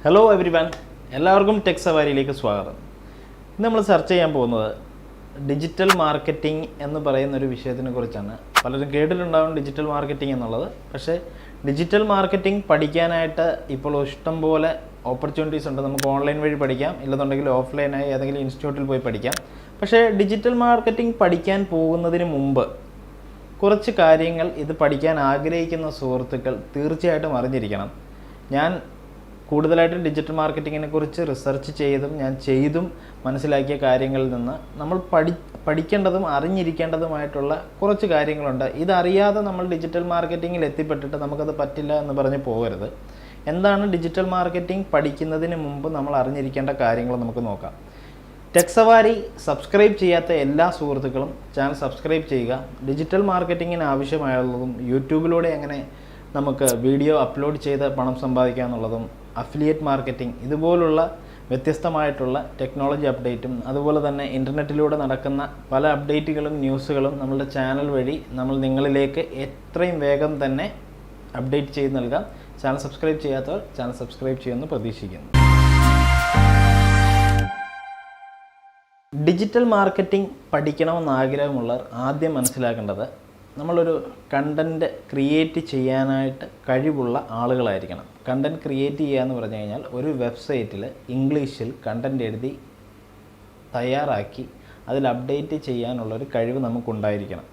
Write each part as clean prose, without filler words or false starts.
Hello everyone, എല്ലാവർക്കും tech സവാരിയിലേക്ക് സ്വാഗതം. ഇന്ന് നമ്മൾ ചർച്ച ചെയ്യാൻ പോകുന്നത് ഡിജിറ്റൽ മാർക്കറ്റിംഗ് എന്ന് പറയുന്നൊരു വിഷയത്തിനെ കുറിച്ചാണ്. പലരും കേട്ടിട്ടുണ്ടാകും ഡിജിറ്റൽ മാർക്കറ്റിംഗ് എന്നുള്ളത്. പക്ഷേ ഡിജിറ്റൽ മാർക്കറ്റിംഗ് പഠിക്കാനായിട്ട് ഇപ്പോൾ ഇഷ്ടംപോലെ ഓപ്പർച്യൂണിറ്റീസ് ഉണ്ട്. നമുക്ക് ഓൺലൈൻ വഴി പഠിക്കാം, ഇല്ലെന്നുണ്ടെങ്കിൽ ഓഫ്ലൈനായി ഏതെങ്കിലും ഇൻസ്റ്റിറ്റ്യൂട്ടിൽ പോയി പഠിക്കാം. പക്ഷേ ഡിജിറ്റൽ മാർക്കറ്റിംഗ് പഠിക്കാൻ പോകുന്നതിന് മുമ്പ് കുറച്ച് കാര്യങ്ങൾ ഇത് പഠിക്കാൻ ആഗ്രഹിക്കുന്ന സുഹൃത്തുക്കൾ തീർച്ചയായിട്ടും അറിഞ്ഞിരിക്കണം. ഞാൻ കൂടുതലായിട്ടും ഡിജിറ്റൽ മാർക്കറ്റിങ്ങിനെ കുറിച്ച് റിസർച്ച് ചെയ്തും മനസ്സിലാക്കിയ കാര്യങ്ങളിൽ നിന്ന് നമ്മൾ പഠിക്കേണ്ടതും അറിഞ്ഞിരിക്കേണ്ടതുമായിട്ടുള്ള കുറച്ച് കാര്യങ്ങളുണ്ട്. ഇതറിയാതെ നമ്മൾ ഡിജിറ്റൽ മാർക്കറ്റിങ്ങിൽ എത്തിപ്പെട്ടിട്ട് നമുക്കത് പറ്റില്ല എന്ന് പറഞ്ഞ് പോകരുത്. എന്താണ് ഡിജിറ്റൽ മാർക്കറ്റിംഗ് പഠിക്കുന്നതിന് മുമ്പ് നമ്മൾ അറിഞ്ഞിരിക്കേണ്ട കാര്യങ്ങൾ നമുക്ക് നോക്കാം. ടെക് സവാരി സബ്സ്ക്രൈബ് ചെയ്യാത്ത എല്ലാ സുഹൃത്തുക്കളും ചാനൽ സബ്സ്ക്രൈബ് ചെയ്യുക. ഡിജിറ്റൽ മാർക്കറ്റിങ്ങിന് ആവശ്യമായുള്ളതും യൂട്യൂബിലൂടെ എങ്ങനെ നമുക്ക് വീഡിയോ അപ്ലോഡ് ചെയ്ത് പണം സമ്പാദിക്കുക എന്നുള്ളതും അഫിലിയേറ്റ് മാർക്കറ്റിംഗ് ഇതുപോലുള്ള വ്യത്യസ്തമായിട്ടുള്ള ടെക്നോളജി അപ്ഡേറ്റും അതുപോലെ തന്നെ ഇൻ്റർനെറ്റിലൂടെ നടക്കുന്ന പല അപ്ഡേറ്റുകളും ന്യൂസുകളും നമ്മുടെ ചാനൽ വഴി നമ്മൾ നിങ്ങളിലേക്ക് എത്രയും വേഗം തന്നെ അപ്ഡേറ്റ് ചെയ്ത് നൽകാം. ചാനൽ സബ്സ്ക്രൈബ് ചെയ്യാത്തവർ ചാനൽ സബ്സ്ക്രൈബ് ചെയ്യുമെന്ന് പ്രതീക്ഷിക്കുന്നു. ഡിജിറ്റൽ മാർക്കറ്റിംഗ് പഠിക്കണമെന്ന് ആഗ്രഹമുള്ളവർ ആദ്യം മനസ്സിലാക്കേണ്ടത് നമ്മളൊരു കണ്ടൻറ്റ് ക്രിയേറ്റ് ചെയ്യാനായിട്ട് കഴിവുള്ള ആളുകളായിരിക്കണം. കണ്ടൻറ്റ് ക്രിയേറ്റ് ചെയ്യുക എന്ന് പറഞ്ഞു കഴിഞ്ഞാൽ ഒരു വെബ്സൈറ്റിൽ ഇംഗ്ലീഷിൽ കണ്ടൻറ്റ് എഴുതി തയ്യാറാക്കി അതിൽ അപ്ഡേറ്റ് ചെയ്യാനുള്ളൊരു കഴിവ് നമുക്കുണ്ടായിരിക്കണം.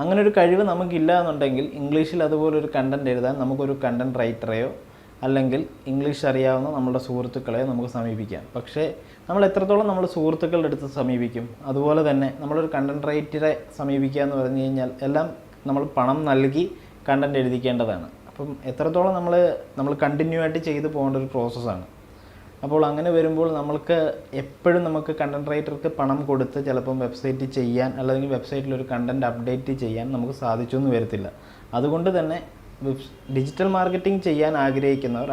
അങ്ങനെ ഒരു കഴിവ് നമുക്കില്ല എന്നുണ്ടെങ്കിൽ ഇംഗ്ലീഷിൽ അതുപോലൊരു കണ്ടൻറ്റ് എഴുതാൻ നമുക്കൊരു കണ്ടൻറ്റ് റൈറ്ററെയോ അല്ലെങ്കിൽ ഇംഗ്ലീഷ് അറിയാവുന്ന നമ്മുടെ സുഹൃത്തുക്കളെയോ നമുക്ക് സമീപിക്കാം. പക്ഷേ നമ്മൾ എത്രത്തോളം നമ്മൾ സുഹൃത്തുക്കളുടെ അടുത്ത് സമീപിക്കും? അതുപോലെ തന്നെ നമ്മളൊരു കണ്ടൻറ്റ് റൈറ്ററെ സമീപിക്കുക എന്ന് പറഞ്ഞു കഴിഞ്ഞാൽ എല്ലാം നമ്മൾ പണം നൽകി കണ്ടൻറ്റ് എഴുതിക്കേണ്ടതാണ്. അപ്പം എത്രത്തോളം നമ്മൾ കണ്ടിന്യൂ ആയിട്ട് ചെയ്തു പോകേണ്ട ഒരു പ്രോസസ്സാണ്. അപ്പോൾ അങ്ങനെ വരുമ്പോൾ എപ്പോഴും നമുക്ക് കണ്ടൻറ്റ് റൈറ്റർക്ക് പണം കൊടുത്ത് ചിലപ്പം വെബ്സൈറ്റ് ചെയ്യാൻ അല്ലെങ്കിൽ വെബ്സൈറ്റിലൊരു കണ്ടൻറ്റ് അപ്ഡേറ്റ് ചെയ്യാൻ നമുക്ക് സാധിച്ചൊന്നും വരത്തില്ല. അതുകൊണ്ട് തന്നെ ഡിജിറ്റൽ മാർക്കറ്റിംഗ് ചെയ്യാൻ ആഗ്രഹിക്കുന്നവർ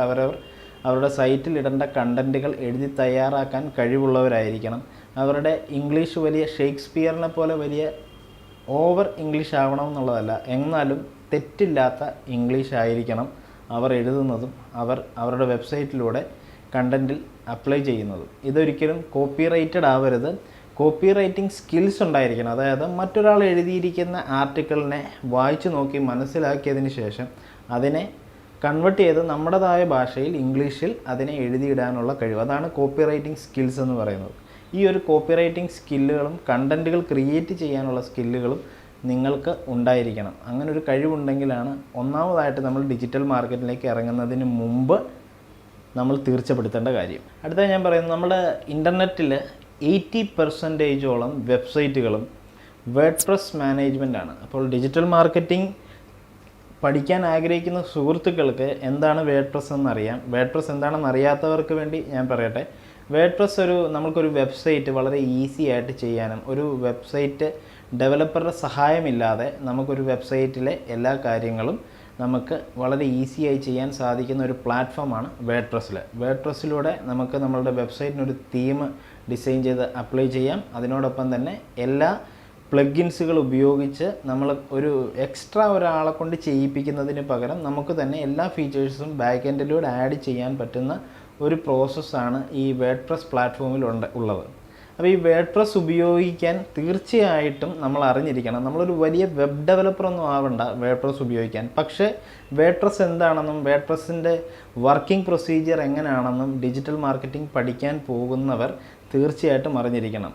അവരുടെ സൈറ്റിൽ ഇടേണ്ട കണ്ടൻറ്റുകൾ എഴുതി തയ്യാറാക്കാൻ കഴിവുള്ളവരായിരിക്കണം. അവരുടെ ഇംഗ്ലീഷ് വലിയ ഷേക്സ്പിയറിനെ പോലെ വലിയ ഓവർ ഇംഗ്ലീഷ് ആവണം എന്നുള്ളതല്ല, എന്നാലും തെറ്റില്ലാത്ത ഇംഗ്ലീഷ് ആയിരിക്കണം അവർ എഴുതുന്നതും അവരുടെ വെബ്സൈറ്റിലൂടെ കണ്ടൻറ്റിൽ അപ്ലൈ ചെയ്യുന്നതും. ഇതൊരിക്കലും കോപ്പിറൈറ്റഡ് ആവരുത്. കോപ്പി റൈറ്റിംഗ് സ്കിൽസ് ഉണ്ടായിരിക്കണം. അതായത് മറ്റൊരാൾ എഴുതിയിരിക്കുന്ന ആർട്ടിക്കിളിനെ വായിച്ചു നോക്കി മനസ്സിലാക്കിയതിന് ശേഷം അതിനെ കൺവേർട്ട് ചെയ്ത് നമ്മുടേതായ ഭാഷയിൽ ഇംഗ്ലീഷിൽ അതിനെ എഴുതിയിടാനുള്ള കഴിവ്, അതാണ് കോപ്പി റൈറ്റിംഗ് സ്കിൽസ് എന്ന് പറയുന്നത്. ഈ ഒരു കോപ്പി റൈറ്റിംഗ് സ്കില്ലുകളും കണ്ടൻറ്റുകൾ ക്രിയേറ്റ് ചെയ്യാനുള്ള സ്കില്ലുകളും നിങ്ങൾക്ക് ഉണ്ടായിരിക്കണം. അങ്ങനെ ഒരു കഴിവുണ്ടെങ്കിലാണ് ഒന്നാമതായിട്ട് നമ്മൾ ഡിജിറ്റൽ മാർക്കറ്റിലേക്ക് ഇറങ്ങുന്നതിന് മുമ്പ് നമ്മൾ തീർച്ചപ്പെടുത്തേണ്ട കാര്യം. അടുത്ത ഞാൻ പറയുന്നത്, നമ്മുടെ ഇൻ്റർനെറ്റിൽ 80% വെബ്സൈറ്റുകളും വേർഡ്പ്രസ് മാനേജ്മെൻ്റ് ആണ്. അപ്പോൾ ഡിജിറ്റൽ മാർക്കറ്റിംഗ് പഠിക്കാൻ ആഗ്രഹിക്കുന്ന സുഹൃത്തുക്കൾക്ക് എന്താണ് വേർഡ്പ്രസ് എന്നറിയാം. വേർഡ്പ്രസ് എന്താണെന്ന് അറിയാത്തവർക്ക് വേണ്ടി ഞാൻ പറയട്ടെ. വേർഡ്പ്രസ് നമുക്കൊരു വെബ്സൈറ്റ് വളരെ ഈസി ആയിട്ട് ചെയ്യാനും ഒരു വെബ്സൈറ്റ് ഡെവലപ്പറുടെ സഹായമില്ലാതെ നമുക്കൊരു വെബ്സൈറ്റിലെ എല്ലാ കാര്യങ്ങളും നമുക്ക് വളരെ ഈസിയായി ചെയ്യാൻ സാധിക്കുന്ന ഒരു പ്ലാറ്റ്ഫോമാണ് വേർഡ്പ്രസ്സിൽ. വേർഡ്പ്രസ്സിലൂടെ നമുക്ക് നമ്മളുടെ വെബ്സൈറ്റിനൊരു തീം ഡിസൈൻ ചെയ്ത് അപ്ലൈ ചെയ്യാം. അതിനോടൊപ്പം തന്നെ എല്ലാ പ്ലഗിൻസുകൾ ഉപയോഗിച്ച് നമ്മൾ ഒരു എക്സ്ട്രാ ഒരാളെ കൊണ്ട് ചെയ്യിപ്പിക്കുന്നതിന് പകരം നമുക്ക് തന്നെ എല്ലാ ഫീച്ചേഴ്സും ബാക്ക് എൻഡിലൂടെ ആഡ് ചെയ്യാൻ പറ്റുന്ന ഒരു പ്രോസസ്സാണ് ഈ വേർഡ്പ്രസ് പ്ലാറ്റ്ഫോമിൽ ഉള്ളത്. അപ്പോൾ ഈ വേർഡ്പ്രസ് ഉപയോഗിക്കാൻ തീർച്ചയായിട്ടും നമ്മൾ അറിഞ്ഞിരിക്കണം. നമ്മളൊരു വലിയ വെബ് ഡെവലപ്പറൊന്നും ആവണ്ട വേർഡ്പ്രസ് ഉപയോഗിക്കാൻ. പക്ഷേ വേർഡ്പ്രസ് എന്താണെന്നും വേർഡ്പ്രസിൻ്റെ വർക്കിംഗ് പ്രൊസീജിയർ എങ്ങനെയാണെന്നും ഡിജിറ്റൽ മാർക്കറ്റിംഗ് പഠിക്കാൻ പോകുന്നവർ തീർച്ചയായിട്ടും അറിഞ്ഞിരിക്കണം.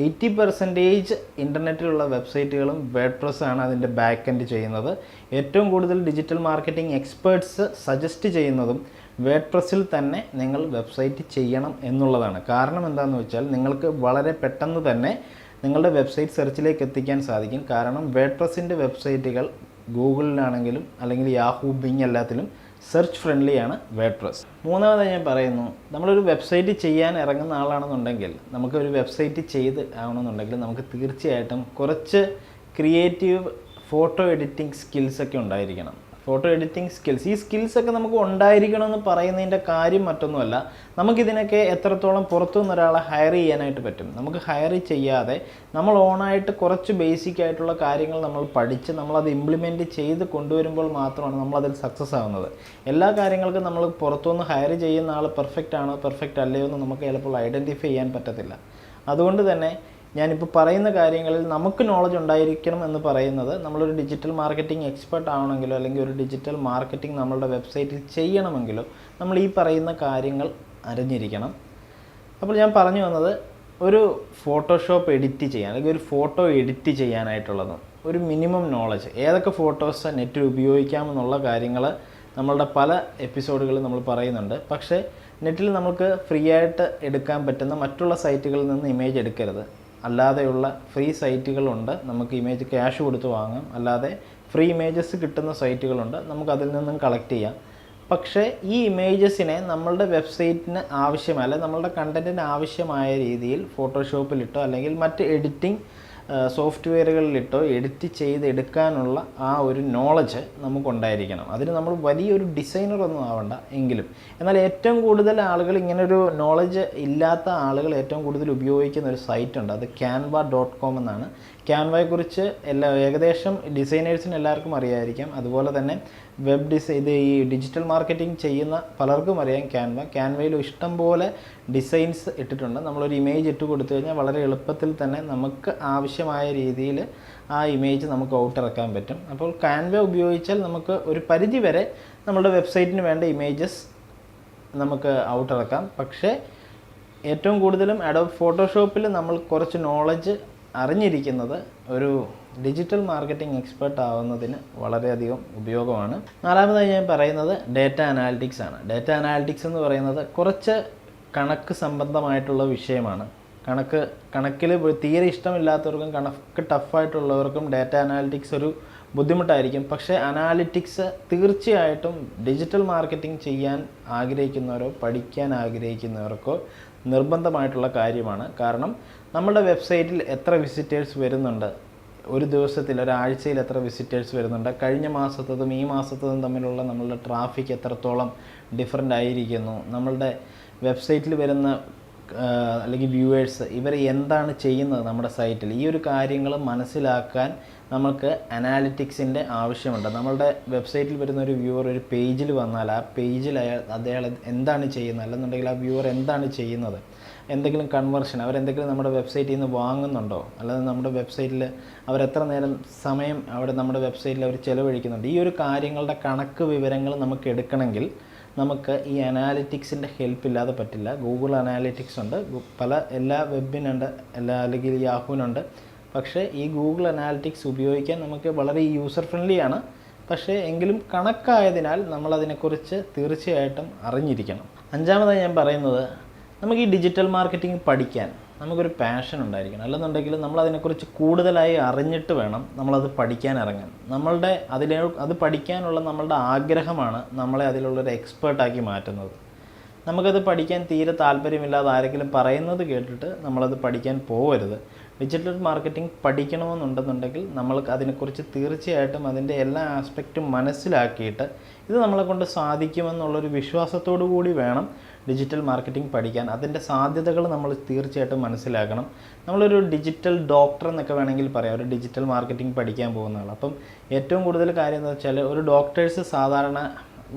80% ഇൻ്റർനെറ്റിലുള്ള വെബ്സൈറ്റുകളും വേർഡ്പ്രസ് ആണ് അതിൻ്റെ ബാക്ക് എൻഡ് ചെയ്യുന്നത്. ഏറ്റവും കൂടുതൽ ഡിജിറ്റൽ മാർക്കറ്റിംഗ് എക്സ്പേർട്സ് സജസ്റ്റ് ചെയ്യുന്നതും വേർഡ്പ്രസ്സിൽ തന്നെ നിങ്ങൾ വെബ്സൈറ്റ് ചെയ്യണം എന്നുള്ളതാണ്. കാരണം എന്താണെന്ന് വെച്ചാൽ നിങ്ങൾക്ക് വളരെ പെട്ടെന്ന് തന്നെ നിങ്ങളുടെ വെബ്സൈറ്റ് സെർച്ചിലേക്ക് എത്തിക്കാൻ സാധിക്കും. കാരണം വേർഡ്പ്രസ്സിൻ്റെ വെബ്സൈറ്റുകൾ ഗൂഗിളിലാണെങ്കിലും അല്ലെങ്കിൽ യാഹൂ, ബിങ് എല്ലാത്തിലും സെർച്ച് ഫ്രണ്ട്ലിയാണ് വേർഡ്പ്രസ്. മൂന്നാമതായി ഞാൻ പറയുന്നു, നമ്മളൊരു വെബ്സൈറ്റ് ചെയ്യാൻ ഇറങ്ങുന്ന ആളാണെന്നുണ്ടെങ്കിൽ നമുക്കൊരു വെബ്സൈറ്റ് ചെയ്ത് ആവണമെന്നുണ്ടെങ്കിൽ നമുക്ക് തീർച്ചയായിട്ടും കുറച്ച് ക്രിയേറ്റീവ് ഫോട്ടോ എഡിറ്റിംഗ് സ്കിൽസൊക്കെ ഉണ്ടായിരിക്കണം. Photo editing skills. ഈ സ്കിൽസൊക്കെ നമുക്ക് ഉണ്ടായിരിക്കണമെന്ന് പറയുന്നതിൻ്റെ കാര്യം മറ്റൊന്നുമല്ല, നമുക്കിതിനൊക്കെ എത്രത്തോളം പുറത്തുനിന്ന് ഒരാളെ ഹയർ ചെയ്യാനായിട്ട് പറ്റും. നമുക്ക് ഹയർ ചെയ്യാതെ നമ്മൾ ഓണായിട്ട് കുറച്ച് ബേസിക് ആയിട്ടുള്ള കാര്യങ്ങൾ നമ്മൾ പഠിച്ച് നമ്മളത് ഇംപ്ലിമെൻറ്റ് ചെയ്ത് കൊണ്ടുവരുമ്പോൾ മാത്രമാണ് നമ്മളതിൽ സക്സസ് ആവുന്നത്. എല്ലാ കാര്യങ്ങൾക്കും നമ്മൾ പുറത്തുനിന്ന് ഹയർ ചെയ്യുന്ന ആൾ പെർഫെക്റ്റ് ആണോ പെർഫെക്റ്റ് അല്ലയോ എന്ന് നമുക്ക് ചിലപ്പോൾ ഐഡൻറ്റിഫൈ ചെയ്യാൻ പറ്റത്തില്ല. അതുകൊണ്ട് തന്നെ ഞാനിപ്പോൾ പറയുന്ന കാര്യങ്ങളിൽ നമുക്ക് നോളജ് ഉണ്ടായിരിക്കണം എന്ന് പറയുന്നത്, നമ്മളൊരു ഡിജിറ്റൽ മാർക്കറ്റിംഗ് എക്സ്പെർട്ട് ആവണമെങ്കിലോ അല്ലെങ്കിൽ ഒരു ഡിജിറ്റൽ മാർക്കറ്റിംഗ് നമ്മളുടെ വെബ്സൈറ്റിൽ ചെയ്യണമെങ്കിലോ നമ്മൾ ഈ പറയുന്ന കാര്യങ്ങൾ അറിഞ്ഞിരിക്കണം. അപ്പോൾ ഞാൻ പറഞ്ഞു വന്നത്, ഒരു ഫോട്ടോഷോപ്പ് എഡിറ്റ് ചെയ്യാൻ അല്ലെങ്കിൽ ഒരു ഫോട്ടോ എഡിറ്റ് ചെയ്യാനായിട്ടുള്ളത് ഒരു മിനിമം നോളജ്, ഏതൊക്കെ ഫോട്ടോസ് നെറ്റിൽ ഉപയോഗിക്കാമെന്നുള്ള കാര്യങ്ങൾ നമ്മളുടെ പല എപ്പിസോഡുകളിൽ നമ്മൾ പറയുന്നുണ്ട്. പക്ഷേ നെറ്റിൽ നമുക്ക് ഫ്രീ ആയിട്ട് എടുക്കാൻ പറ്റുന്ന മറ്റുള്ള സൈറ്റുകളിൽ നിന്ന് ഇമേജ് എടുക്കരുത്. അല്ലാതെയുള്ള ഫ്രീ സൈറ്റുകളുണ്ട്, നമുക്ക് ഇമേജ് ക്യാഷ് കൊടുത്ത് വാങ്ങാം. അല്ലാതെ ഫ്രീ ഇമേജസ് കിട്ടുന്ന സൈറ്റുകളുണ്ട്, നമുക്കതിൽ നിന്നും കളക്ട് ചെയ്യാം. പക്ഷേ ഈ ഇമേജസിനെ നമ്മളുടെ വെബ്സൈറ്റിന് ആവശ്യമായ, അല്ലെങ്കിൽ നമ്മളുടെ കണ്ടൻറ്റിന് ആവശ്യമായ രീതിയിൽ ഫോട്ടോഷോപ്പിലിട്ടോ അല്ലെങ്കിൽ മറ്റ് എഡിറ്റിംഗ് സോഫ്റ്റ്വെയറുകളിലിട്ടോ എഡിറ്റ് ചെയ്തെടുക്കാനുള്ള ആ ഒരു നോളജ് നമുക്കുണ്ടായിരിക്കണം. അതിന് നമ്മൾ വലിയൊരു ഡിസൈനറൊന്നും ആവണ്ട എങ്കിലും. എന്നാൽ ഏറ്റവും കൂടുതൽ ആളുകൾ, ഇങ്ങനൊരു നോളജ് ഇല്ലാത്ത ആളുകൾ ഏറ്റവും കൂടുതൽ ഉപയോഗിക്കുന്ന ഒരു സൈറ്റുണ്ട്, അത് canva.com എന്നാണ്. ക്യാൻവയെക്കുറിച്ച് ഏകദേശം ഡിസൈനേഴ്സിന് എല്ലാവർക്കും അറിയാമായിരിക്കാം. അതുപോലെ തന്നെ ഇത് ഈ ഡിജിറ്റൽ മാർക്കറ്റിംഗ് ചെയ്യുന്ന പലർക്കും അറിയാം ക്യാൻവയിൽ ഇഷ്ടം പോലെ ഡിസൈൻസ് ഇട്ടിട്ടുണ്ട്. നമ്മളൊരു ഇമേജ് ഇട്ട് കൊടുത്തു കഴിഞ്ഞാൽ വളരെ എളുപ്പത്തിൽ തന്നെ നമുക്ക് ആവശ്യമായ രീതിയിൽ ആ ഇമേജ് നമുക്ക് ഔട്ടിറക്കാൻ പറ്റും. അപ്പോൾ ക്യാൻവ ഉപയോഗിച്ചാൽ നമുക്ക് ഒരു പരിധി വരെ നമ്മുടെ വെബ്സൈറ്റിന് വേണ്ട ഇമേജസ് നമുക്ക് ഔട്ടിറക്കാം. പക്ഷേ ഏറ്റവും കൂടുതലും അഡോബ് ഫോട്ടോഷോപ്പിൽ നമ്മൾ കുറച്ച് നോളജ് അറിഞ്ഞിരിക്കുന്നത് ഒരു ഡിജിറ്റൽ മാർക്കറ്റിംഗ് എക്സ്പെർട്ട് ആവുന്നതിന് വളരെയധികം ഉപയോഗമാണ്. നാലാമതായി ഞാൻ പറയുന്നത് ഡേറ്റ അനാലിറ്റിക്സ് ആണ്. ഡേറ്റ അനാലിറ്റിക്സ് എന്ന് പറയുന്നത് കുറച്ച് കണക്ക് സംബന്ധമായിട്ടുള്ള വിഷയമാണ്. കണക്കിൽ തീരെ ഇഷ്ടമില്ലാത്തവർക്കും കണക്ക് ടഫായിട്ടുള്ളവർക്കും ഡേറ്റ അനാലിറ്റിക്സ് ഒരു ബുദ്ധിമുട്ടായിരിക്കും. പക്ഷേ അനാലിറ്റിക്സ് തീർച്ചയായിട്ടും ഡിജിറ്റൽ മാർക്കറ്റിംഗ് ചെയ്യാൻ ആഗ്രഹിക്കുന്നവരോ പഠിക്കാൻ ആഗ്രഹിക്കുന്നവർക്കോ നിർബന്ധമായിട്ടുള്ള കാര്യമാണ്. കാരണം നമ്മുടെ വെബ്സൈറ്റിൽ എത്ര വിസിറ്റേഴ്സ് വരുന്നുണ്ട്, ഒരു ദിവസത്തിൽ ഒരാഴ്ചയിൽ എത്ര വിസിറ്റേഴ്സ് വരുന്നുണ്ട്, കഴിഞ്ഞ മാസത്തതും ഈ മാസത്തതും തമ്മിലുള്ള നമ്മളുടെ ട്രാഫിക് എത്രത്തോളം ഡിഫറൻ്റ് ആയിരിക്കുന്നു, നമ്മളുടെ വെബ്സൈറ്റിൽ വരുന്ന അല്ലെങ്കിൽ വ്യൂവേഴ്സ് ഇവർ എന്താണ് ചെയ്യുന്നത് നമ്മുടെ സൈറ്റിൽ, ഈ ഒരു കാര്യങ്ങൾ മനസ്സിലാക്കാൻ നമുക്ക് അനാലിറ്റിക്സിൻ്റെ ആവശ്യമുണ്ട്. നമ്മളുടെ വെബ്സൈറ്റിൽ വരുന്ന ഒരു വ്യൂവർ ഒരു പേജിൽ വന്നാൽ ആ പേജിൽ അയാൾ എന്താണ് ചെയ്യുന്നത്, അല്ലെന്നുണ്ടെങ്കിൽ ആ വ്യൂവർ എന്താണ് ചെയ്യുന്നത്, എന്തെങ്കിലും കൺവേർഷൻ അവരെന്തെങ്കിലും നമ്മുടെ വെബ്സൈറ്റിൽ നിന്ന് വാങ്ങുന്നുണ്ടോ, അല്ലെങ്കിൽ നമ്മുടെ വെബ്സൈറ്റിൽ അവരെത്ര നേരം സമയം നമ്മുടെ വെബ്സൈറ്റിൽ അവർ ചിലവഴിക്കുന്നുണ്ട്, ഈ ഒരു കാര്യങ്ങളുടെ കണക്ക് വിവരങ്ങൾ നമുക്ക് എടുക്കണമെങ്കിൽ നമുക്ക് ഈ അനാലിറ്റിക്സിൻ്റെ ഹെൽപ്പ് ഇല്ലാതെ പറ്റില്ല. ഗൂഗിൾ അനാലിറ്റിക്സ് ഉണ്ട്, എല്ലാ വെബിനുണ്ട്, അല്ലെങ്കിൽ യാഹൂനുണ്ട്. പക്ഷേ ഈ ഗൂഗിൾ അനാലിറ്റിക്സ് ഉപയോഗിക്കാൻ നമുക്ക് വളരെ യൂസർ ഫ്രണ്ട്ലി ആണ്. പക്ഷേ എങ്കിലും കണക്കായതിനാൽ നമ്മളതിനെക്കുറിച്ച് തീർച്ചയായിട്ടും അറിഞ്ഞിരിക്കണം. അഞ്ചാമതായി ഞാൻ പറയുന്നത്, നമുക്ക് ഈ ഡിജിറ്റൽ മാർക്കറ്റിംഗ് പഠിക്കാൻ നമുക്കൊരു പാഷൻ ഉണ്ടായിരിക്കണം. അല്ലെന്നുണ്ടെങ്കിൽ നമ്മളതിനെക്കുറിച്ച് കൂടുതലായി അറിഞ്ഞിട്ട് വേണം നമ്മളത് പഠിക്കാൻ ഇറങ്ങാൻ. അത് പഠിക്കാനുള്ള നമ്മളുടെ ആഗ്രഹമാണ് നമ്മളെ അതിലുള്ളൊരു എക്സ്പേർട്ടാക്കി മാറ്റുന്നത്. നമുക്കത് പഠിക്കാൻ തീരെ താല്പര്യമില്ലാതെ ആരെങ്കിലും പറയുന്നത് കേട്ടിട്ട് നമ്മളത് പഠിക്കാൻ പോകരുത്. ഡിജിറ്റൽ മാർക്കറ്റിംഗ് പഠിക്കണമെന്നുണ്ടെന്നുണ്ടെങ്കിൽ നമ്മൾക്ക് അതിനെക്കുറിച്ച് തീർച്ചയായിട്ടും അതിൻ്റെ എല്ലാ ആസ്പെക്റ്റും മനസ്സിലാക്കിയിട്ട് ഇത് നമ്മളെ കൊണ്ട് സാധിക്കുമെന്നുള്ളൊരു വിശ്വാസത്തോടു കൂടി വേണം ഡിജിറ്റൽ മാർക്കറ്റിംഗ് പഠിക്കാൻ. അതിൻ്റെ സാധ്യതകൾ നമ്മൾ തീർച്ചയായിട്ടും മനസ്സിലാക്കണം. നമ്മളൊരു ഡിജിറ്റൽ ഡോക്ടർ എന്നൊക്കെ വേണമെങ്കിൽ പറയാം, ഒരു ഡിജിറ്റൽ മാർക്കറ്റിംഗ് പഠിക്കാൻ പോകുന്ന ആൾ. അപ്പം ഏറ്റവും കൂടുതൽ കാര്യം എന്താ വെച്ചാൽ, ഒരു ഡോക്ടേഴ്സ് സാധാരണ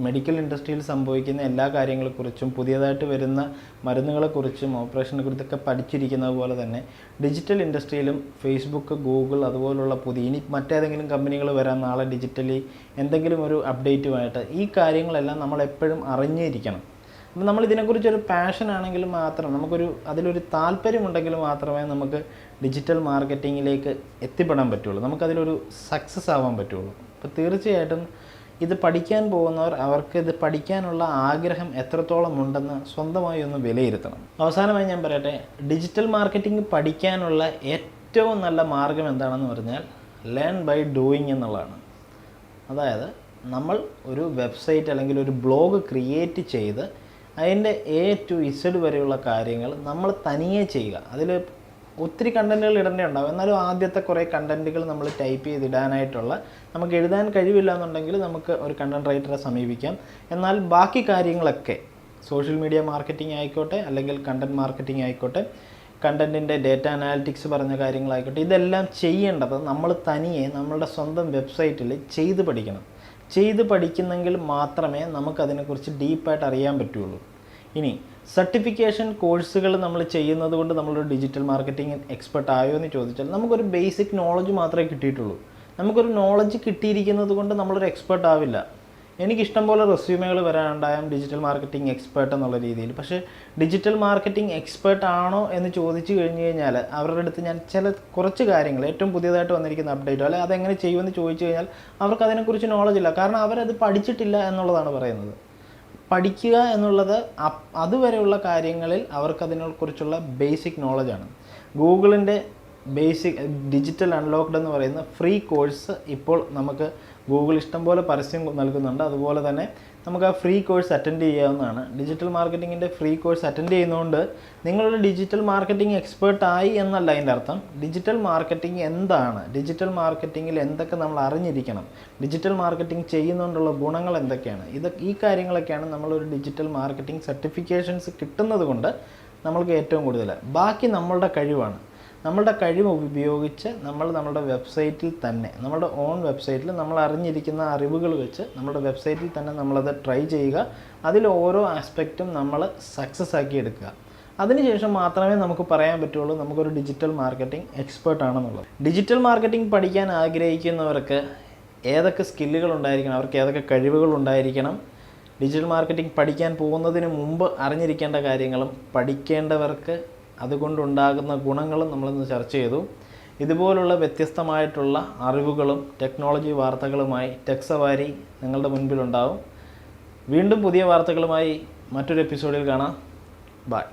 മെഡിക്കൽ ഇൻഡസ്ട്രിയിൽ സംഭവിക്കുന്ന എല്ലാ കാര്യങ്ങളെക്കുറിച്ചും പുതിയതായിട്ട് വരുന്ന മരുന്നുകളെക്കുറിച്ചും ഓപ്പറേഷനെ കുറിച്ചൊക്കെ പഠിച്ചിരിക്കുന്നത് പോലെ തന്നെ ഡിജിറ്റൽ ഇൻഡസ്ട്രിയിലും ഫേസ്ബുക്ക്, ഗൂഗിൾ അതുപോലുള്ള ഇനി മറ്റേതെങ്കിലും കമ്പനികൾ വരാൻ നാളെ ഡിജിറ്റലി എന്തെങ്കിലും ഒരു അപ്ഡേറ്റുമായിട്ട് ഈ കാര്യങ്ങളെല്ലാം നമ്മൾ എപ്പോഴും അറിഞ്ഞിരിക്കണം. അപ്പം നമ്മൾ ഇതിനെക്കുറിച്ചൊരു പാഷൻ ആണെങ്കിൽ മാത്രം, അതിലൊരു താല്പര്യമുണ്ടെങ്കിൽ മാത്രമേ നമുക്ക് ഡിജിറ്റൽ മാർക്കറ്റിങ്ങിലേക്ക് എത്തിപ്പെടാൻ പറ്റുള്ളൂ, നമുക്കതിലൊരു സക്സസ് ആവാൻ പറ്റുള്ളൂ. അപ്പോൾ തീർച്ചയായിട്ടും ഇത് പഠിക്കാൻ പോകുന്നവർ അവർക്ക് ഇത് പഠിക്കാനുള്ള ആഗ്രഹം എത്രത്തോളം ഉണ്ടെന്ന് സ്വന്തമായി ഒന്ന് വിലയിരുത്തണം. അവസാനമായി ഞാൻ പറയട്ടെ, ഡിജിറ്റൽ മാർക്കറ്റിംഗ് പഠിക്കാനുള്ള ഏറ്റവും നല്ല മാർഗം എന്താണെന്ന് പറഞ്ഞാൽ ലേൺ ബൈ ഡൂയിങ് എന്നുള്ളതാണ്. അതായത് നമ്മൾ ഒരു വെബ്സൈറ്റ് അല്ലെങ്കിൽ ഒരു ബ്ലോഗ് ക്രിയേറ്റ് ചെയ്ത് അതിൻ്റെ A to Z വരെയുള്ള കാര്യങ്ങൾ നമ്മൾ തനിയെ ചെയ്യുക. അതിൽ ഒത്തിരി കണ്ടൻറ്റുകൾ ഇടേണ്ടതുണ്ടാവും. എന്നാലും ആദ്യത്തെ കുറേ കണ്ടൻറ്റുകൾ നമ്മൾ ടൈപ്പ് ചെയ്തിടാനായിട്ടുള്ള, നമുക്ക് എഴുതാൻ കഴിവില്ല എന്നുണ്ടെങ്കിൽ നമുക്ക് ഒരു കണ്ടൻറ് റൈറ്ററെ സമീപിക്കാം. എന്നാൽ ബാക്കി കാര്യങ്ങളൊക്കെ സോഷ്യൽ മീഡിയ മാർക്കറ്റിംഗ് ആയിക്കോട്ടെ, അല്ലെങ്കിൽ കണ്ടൻറ് മാർക്കറ്റിംഗ് ആയിക്കോട്ടെ, കണ്ടൻറ്റിൻ്റെ ഡേറ്റ അനാലിറ്റിക്സ് പറഞ്ഞ കാര്യങ്ങളായിക്കോട്ടെ, ഇതെല്ലാം ചെയ്യേണ്ടത് നമ്മൾ തനിയെ നമ്മളുടെ സ്വന്തം വെബ്സൈറ്റിൽ ചെയ്ത് പഠിക്കണം. ചെയ്ത് പഠിക്കുന്നെങ്കിൽ മാത്രമേ നമുക്കതിനെക്കുറിച്ച് ഡീപ്പായിട്ട് അറിയാൻ പറ്റുള്ളൂ. ഇനി സർട്ടിഫിക്കേഷൻ കോഴ്സുകൾ നമ്മൾ ചെയ്യുന്നത് കൊണ്ട് നമ്മളൊരു ഡിജിറ്റൽ മാർക്കറ്റിംഗ് എക്സ്പെർട്ട് ആയോ എന്ന് ചോദിച്ചാൽ നമുക്കൊരു ബേസിക് നോളജ് മാത്രമേ കിട്ടിയിട്ടുള്ളൂ. നമുക്കൊരു നോളജ് കിട്ടിയിരിക്കുന്നത് കൊണ്ട് നമ്മളൊരു എക്സ്പെർട്ട് ആവില്ല. എനിക്കിഷ്ടം പോലെ റെസ്യൂമുകൾ വരാനുണ്ടായാം ഡിജിറ്റൽ മാർക്കറ്റിംഗ് എക്സ്പേർട്ട് എന്നുള്ള രീതിയിൽ. പക്ഷേ ഡിജിറ്റൽ മാർക്കറ്റിംഗ് എക്സ്പേർട്ട് ആണോ എന്ന് ചോദിച്ചു കഴിഞ്ഞ് കഴിഞ്ഞാൽ അവരുടെ അടുത്ത് ഞാൻ കുറച്ച് കാര്യങ്ങൾ, ഏറ്റവും പുതിയതായിട്ട് വന്നിരിക്കുന്ന അപ്ഡേറ്റോ അല്ലെങ്കിൽ അതെങ്ങനെ ചെയ്യുമെന്ന് ചോദിച്ചു കഴിഞ്ഞാൽ അവർക്ക് അതിനെക്കുറിച്ച് നോളജ് ഇല്ല. കാരണം അവരത് പഠിച്ചിട്ടില്ല എന്നുള്ളതാണ് പറയുന്നത്. പഠിക്കുക എന്നുള്ളത് അതുവരെയുള്ള കാര്യങ്ങളിൽ അവർക്കതിനെക്കുറിച്ചുള്ള ബേസിക് നോളജാണ്. ഗൂഗിളിൻ്റെ ബേസിക് ഡിജിറ്റൽ അൺലോക്ക്ഡ് എന്ന് പറയുന്ന ഫ്രീ കോഴ്സ് ഇപ്പോൾ നമുക്ക് ഗൂഗിൾ ഇഷ്ടംപോലെ പരസ്യം നൽകുന്നുണ്ട്. അതുപോലെ തന്നെ നമുക്ക് ആ ഫ്രീ കോഴ്സ് അറ്റൻഡ് ചെയ്യാവുന്നതാണ്. ഡിജിറ്റൽ മാർക്കറ്റിങ്ങിൻ്റെ ഫ്രീ കോഴ്സ് അറ്റൻഡ് ചെയ്യുന്നതുകൊണ്ട് നിങ്ങളൊരു ഡിജിറ്റൽ മാർക്കറ്റിംഗ് എക്സ്പേർട്ട് ആയി എന്നല്ല അതിൻ്റെ അർത്ഥം. ഡിജിറ്റൽ മാർക്കറ്റിംഗ് എന്താണ്, ഡിജിറ്റൽ മാർക്കറ്റിങ്ങിൽ എന്തൊക്കെ നമ്മൾ അറിഞ്ഞിരിക്കണം, ഡിജിറ്റൽ മാർക്കറ്റിംഗ് ചെയ്യുന്നതുകൊണ്ടുള്ള ഗുണങ്ങൾ എന്തൊക്കെയാണ്, ഈ കാര്യങ്ങളൊക്കെയാണ് നമ്മളൊരു ഡിജിറ്റൽ മാർക്കറ്റിംഗ് സർട്ടിഫിക്കേഷൻസ് കിട്ടുന്നത് കൊണ്ട് നമ്മൾക്ക് ഏറ്റവും കൂടുതൽ. ബാക്കി നമ്മളുടെ കഴിവാണ്. നമ്മളുടെ കഴിവ് ഉപയോഗിച്ച് നമ്മളുടെ വെബ്സൈറ്റിൽ തന്നെ, നമ്മളുടെ ഓൺ വെബ്സൈറ്റിൽ നമ്മൾ അറിഞ്ഞിരിക്കുന്ന അറിവുകൾ വെച്ച് നമ്മുടെ വെബ്സൈറ്റിൽ തന്നെ നമ്മളത് ട്രൈ ചെയ്യുക. അതിൽ ഓരോ ആസ്പെക്റ്റും നമ്മൾ സക്സസ് ആക്കി എടുക്കുക. അതിനുശേഷം മാത്രമേ നമുക്ക് പറയാൻ പറ്റുള്ളൂ നമുക്കൊരു ഡിജിറ്റൽ മാർക്കറ്റിംഗ് എക്സ്പേർട്ട് ആണെന്നുള്ളത്. ഡിജിറ്റൽ മാർക്കറ്റിംഗ് പഠിക്കാൻ ആഗ്രഹിക്കുന്നവർക്ക് ഏതൊക്കെ സ്കില്ലുകൾ ഉണ്ടായിരിക്കണം, അവർക്ക് ഏതൊക്കെ കഴിവുകൾ ഉണ്ടായിരിക്കണം, ഡിജിറ്റൽ മാർക്കറ്റിംഗ് പഠിക്കാൻ പോകുന്നതിന് മുമ്പ് അറിഞ്ഞിരിക്കേണ്ട കാര്യങ്ങളും പഠിക്കേണ്ടവർക്ക് അതുകൊണ്ടുണ്ടാകുന്ന ഗുണങ്ങളും നമ്മളിന്ന് ചർച്ച ചെയ്തു. ഇതുപോലുള്ള വ്യത്യസ്തമായിട്ടുള്ള അറിവുകളും ടെക്നോളജി വാർത്തകളുമായി ടെക് സവാരി നിങ്ങളുടെ മുൻപിലുണ്ടാവും. വീണ്ടും പുതിയ വാർത്തകളുമായി മറ്റൊരു എപ്പിസോഡിൽ കാണാം. ബൈ.